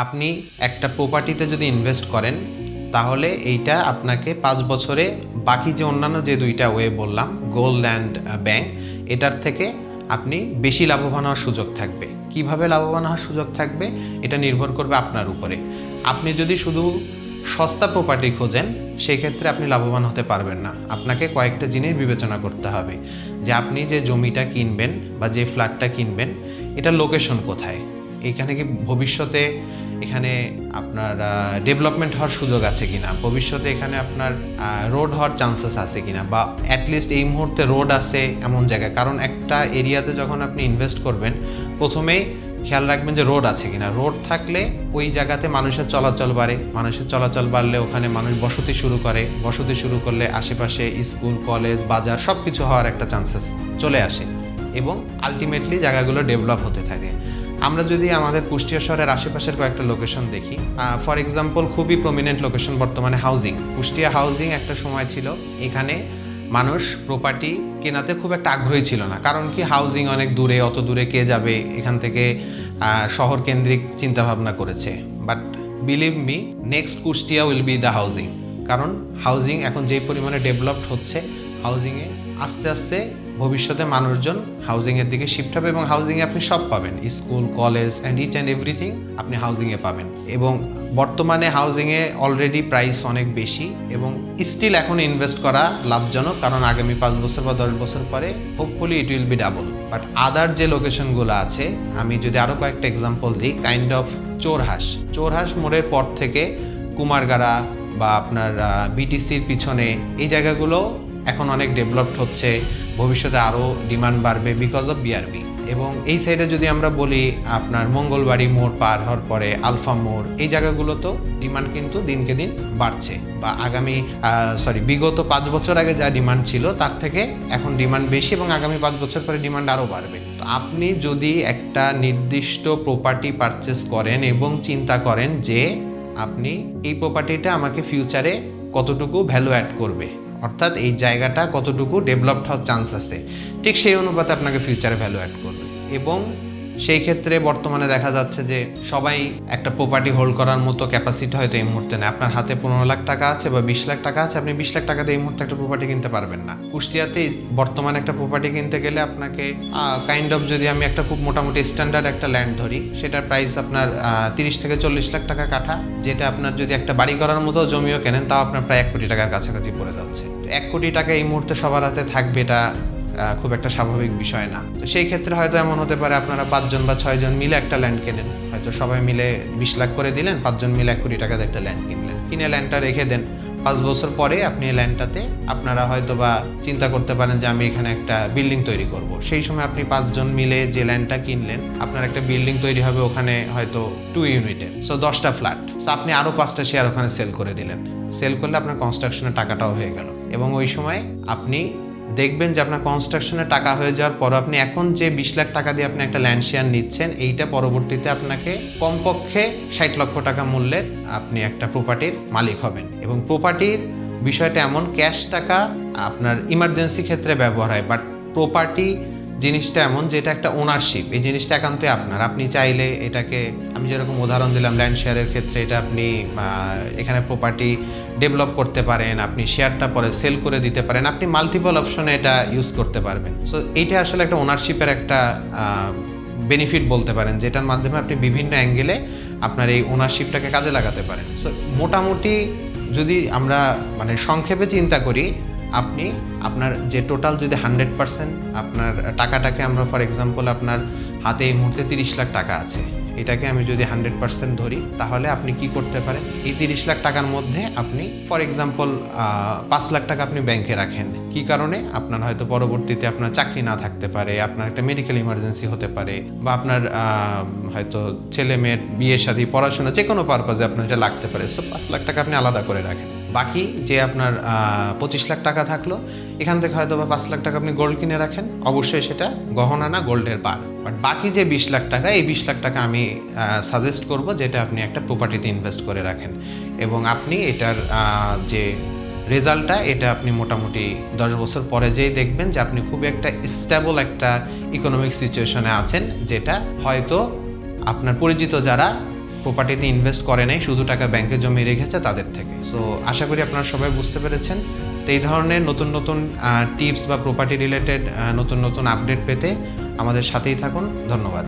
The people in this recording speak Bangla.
আপনি একটা প্রপার্টিতে যদি ইনভেস্ট করেন তাহলে এইটা আপনাকে 5 বছরে বাকি যে অন্যান্য যে দুইটা ওয়ে বললাম, গোল্ড অ্যান্ড ব্যাংক, এটার থেকে আপনি বেশি লাভবান হওয়ার সুযোগ থাকবে। কিভাবে লাভবান হওয়ার সুযোগ থাকবে এটা নির্ভর করবে আপনার উপরে। আপনি যদি শুধু সস্তা প্রপার্টি খোঁজেন সেই ক্ষেত্রে আপনি লাভবান হতে পারবেন না। আপনাকে কয়েকটা জিনিস বিবেচনা করতে হবে যে আপনি যে জমিটা কিনবেন বা যে ফ্ল্যাটটা কিনবেন এটার লোকেশন কোথায়, এখানে কি ভবিষ্যতে এখানে আপনার ডেভেলপমেন্ট হওয়ার সুযোগ আছে কিনা, ভবিষ্যতে এখানে আপনার রোড হওয়ার চান্সেস আছে কিনা, বা অ্যাটলিস্ট এই মুহূর্তে রোড আছে এমন জায়গায়। কারণ একটা এরিয়াতে যখন আপনি ইনভেস্ট করবেন প্রথমেই খেয়াল রাখবেন যে রোড আছে কিনা। রোড থাকলে ওই জায়গাতে মানুষের চলাচল বাড়ে, মানুষের চলাচল বাড়লে ওখানে মানুষ বসতি শুরু করে, বসতি শুরু করলে আশেপাশে স্কুল, কলেজ, বাজার সব কিছু হওয়ার একটা চান্সেস চলে আসে এবং আলটিমেটলি জায়গাগুলো ডেভেলপ হতে থাকে। আমরা যদি আমাদের কুষ্টিয়া শহরের আশেপাশের কয়েকটা লোকেশন দেখি, ফর এক্সাম্পল খুবই প্রমিনেন্ট লোকেশন বর্তমানে হাউজিং। কুষ্টিয়া হাউজিং একটা সময় ছিল এখানে মানুষ প্রপার্টি কেনাতে খুব একটা আগ্রহী ছিল না। কারণ কি, হাউজিং অনেক দূরে, অত দূরে কে যাবে, এখান থেকে শহর কেন্দ্রিক চিন্তাভাবনা করেছে। But believe me, next Kushtia will be the housing. কারণ হাউজিং এখন যেই পরিমাণে ডেভেলপড হচ্ছে, হাউজিংয়ে আস্তে আস্তে ভবিষ্যতে মানুষজন হাউজিংয়ের দিকে শিফট হবে এবং হাউজিংয়ে আপনি সব পাবেন, school, college and each and everything আপনি হাউজিংয়ে পাবেন। এবং বর্তমানে হাউজিংয়ে অলরেডি প্রাইস অনেক বেশি এবং স্টিল এখন ইনভেস্ট করা লাভজনক, কারণ আগামী 5 বছর বা 10 বছর পরে hopefully it will be double. But other যে লোকেশনগুলো আছে, আমি যদি আরও কয়েকটা এক্সাম্পল দিই, কাইন্ড অফ চোরহাস মোড়ের পর থেকে কুমারগাড়া বা আপনার বিটিসির পিছনে এই জায়গাগুলো এখন অনেক ডেভেলপড হচ্ছে, ভবিষ্যতে আরও ডিমান্ড বাড়বে বিকজ অফ বিআরবি। এবং এই সাইডে যদি আমরা বলি আপনার মঙ্গলবাড়ি মোড় পার হওয়ার পরে আলফা মোড়, এই জায়গাগুলোতেও ডিমান্ড কিন্তু দিনকে দিন বাড়ছে, বা বিগত 5 বছর আগে যা ডিমান্ড ছিল তার থেকে এখন ডিমান্ড বেশি এবং আগামী 5 বছর পরে ডিমান্ড আরও বাড়বে। তো আপনি যদি একটা নির্দিষ্ট প্রপার্টি পারচেস করেন এবং চিন্তা করেন যে আপনি এই প্রপার্টিটা আমাকে ফিউচারে কতটুকু ভ্যালু অ্যাড করবে, অর্থাৎ এই জায়গাটা কতটুকু ডেভেলপড হওয়ার চান্স আছে, ঠিক সেই অনুপাতে আপনাকে ফিউচারে ভ্যালু অ্যাড করবে। এবং সেই ক্ষেত্রে বর্তমানে দেখা যাচ্ছে যে সবাই একটা প্রপার্টি হোল্ড করার মতো ক্যাপাসিটি হয়তো এই মুহূর্তে নেই। আপনার হাতে 15 লাখ টাকা আছে বা 20 লাখ টাকা আছে, আপনি 20 লাখ টাকাতে এই মুহূর্তে একটা প্রপার্টি কিনতে পারবেন না। কুষ্টিয়াতে বর্তমানে একটা প্রপার্টি কিনতে গেলে আপনাকে কাইন্ড অফ, যদি আমি একটা খুব মোটামুটি স্ট্যান্ডার্ড একটা ল্যান্ড ধরি, সেটার প্রাইস আপনার 30 থেকে 40 লাখ টাকা কাঠা, যেটা আপনার যদি একটা বাড়ি করার মতো জমিও কেনেন তাও আপনার প্রায় 1 কোটি টাকার কাছাকাছি পড়ে যাচ্ছে। তো 1 কোটি টাকা এই মুহূর্তে সবার হাতে থাকবে, এটা খুব একটা স্বাভাবিক বিষয় না। তো সেই ক্ষেত্রে হয়তো এমন হতে পারে আপনারা 5 জন বা 6 জন মিলে একটা ল্যান্ড কেনেন, হয়তো সবাই মিলে 20 লাখ করে দিলেন, 5 জন মিলে 1 কোটি টাকাতে একটা ল্যান্ড কিনলেন, কিনে ল্যান্ডটা রেখে দেন। 5 বছর পরে আপনি এই ল্যান্ডটাতে আপনারা হয়তো বা চিন্তা করতে পারেন যে আমি এখানে একটা বিল্ডিং তৈরি করব। সেই সময় আপনি 5 জন মিলে যে ল্যান্ডটা কিনলেন, আপনার একটা বিল্ডিং তৈরি হবে ওখানে হয়তো 2 ইউনিটের, সো 10টা ফ্ল্যাট। সো আপনি আরও 5টা শেয়ার ওখানে সেল করে দিলেন। সেল করলে আপনার কনস্ট্রাকশনের টাকাটাও হয়ে গেল এবং ওই সময় আপনি দেখবেন যে আপনার কনস্ট্রাকশনের টাকা হয়ে যাওয়ার পর আপনি এখন যে 20 লাখ টাকা দিয়ে আপনি একটা ল্যান্ড শেয়ার নিচ্ছেন, এইটা পরবর্তীতে আপনাকে কমপক্ষে 60 লক্ষ টাকা মূল্যের আপনি একটা প্রপার্টির মালিক হবেন। এবং প্রপার্টির বিষয়টা এমন, ক্যাশ টাকা আপনার ইমার্জেন্সি ক্ষেত্রে ব্যবহার হয়, বাট প্রপার্টি জিনিসটা এমন যে এটা একটা ওনারশিপ, এই জিনিসটা একান্তই আপনার। আপনি চাইলে এটাকে, আমি যেরকম উদাহরণ দিলাম ল্যান্ড শেয়ারের ক্ষেত্রে, এটা আপনি এখানে প্রপার্টি ডেভেলপ করতে পারেন, আপনি শেয়ারটা পরে সেল করে দিতে পারেন, আপনি মাল্টিপল অপশনে এটা ইউজ করতে পারবেন। সো এইটা আসলে একটা ওনারশিপের একটা বেনিফিট বলতে পারেন, যেটার মাধ্যমে আপনি বিভিন্ন অ্যাঙ্গেলে আপনার এই ওনারশিপটাকে কাজে লাগাতে পারেন। সো মোটামুটি যদি আমরা সংক্ষেপে চিন্তা করি, আপনি আপনার যে টোটাল যদি 100% আপনার টাকাটাকে আমরা, ফর এক্সাম্পল আপনার হাতে এই মুহূর্তে 30 লাখ টাকা আছে, এটাকে আমি যদি 100% ধরি, তাহলে আপনি কি করতে পারেন, এই 30 লাখ টাকার মধ্যে আপনি ফর এক্সাম্পল 5 লাখ টাকা আপনি ব্যাংকে রাখেন। কি কারণে? আপনার হয়তো পরবর্তীতে আপনার চাকরি না থাকতে পারে, আপনার একটা মেডিকেল ইমার্জেন্সি হতে পারে, বা আপনার হয়তো ছেলে মেয়ের বিয়ে শাদী, পড়াশোনা, যে কোনো পারপাজে আপনার এটা লাগতে পারে। সো 5 লাখ টাকা আপনি আলাদা করে রাখেন। বাকি যে আপনার 25 লাখ টাকা থাকলো, এখান থেকে হয়তো বা 5 লাখ টাকা আপনি গোল্ড কিনে রাখেন, অবশ্যই সেটা গহনা না, গোল্ডের বার। বাট বাকি যে 20 লাখ টাকা, এই 20 লাখ টাকা আমি সাজেস্ট করব যেটা আপনি একটা প্রপার্টিতে ইনভেস্ট করে রাখেন, এবং আপনি এটার যে রেজাল্টটা, এটা আপনি মোটামুটি 10 বছর পরে যেই দেখবেন যে আপনি খুব একটা স্টেবল একটা ইকোনমিক সিচুয়েশনে আছেন, যেটা হয়তো আপনার পরিচিত যারা প্রপার্টিতে ইনভেস্ট করে নাই, শুধু টাকা ব্যাংকে জমিয়ে রেখেছে তাদের থেকে। সো আশা করি আপনারা সবাই বুঝতে পেরেছেন। তো এই ধরনের নতুন নতুন টিপস বা প্রপার্টি রিলেটেড নতুন নতুন আপডেট পেতে আমাদের সাথেই থাকুন। ধন্যবাদ।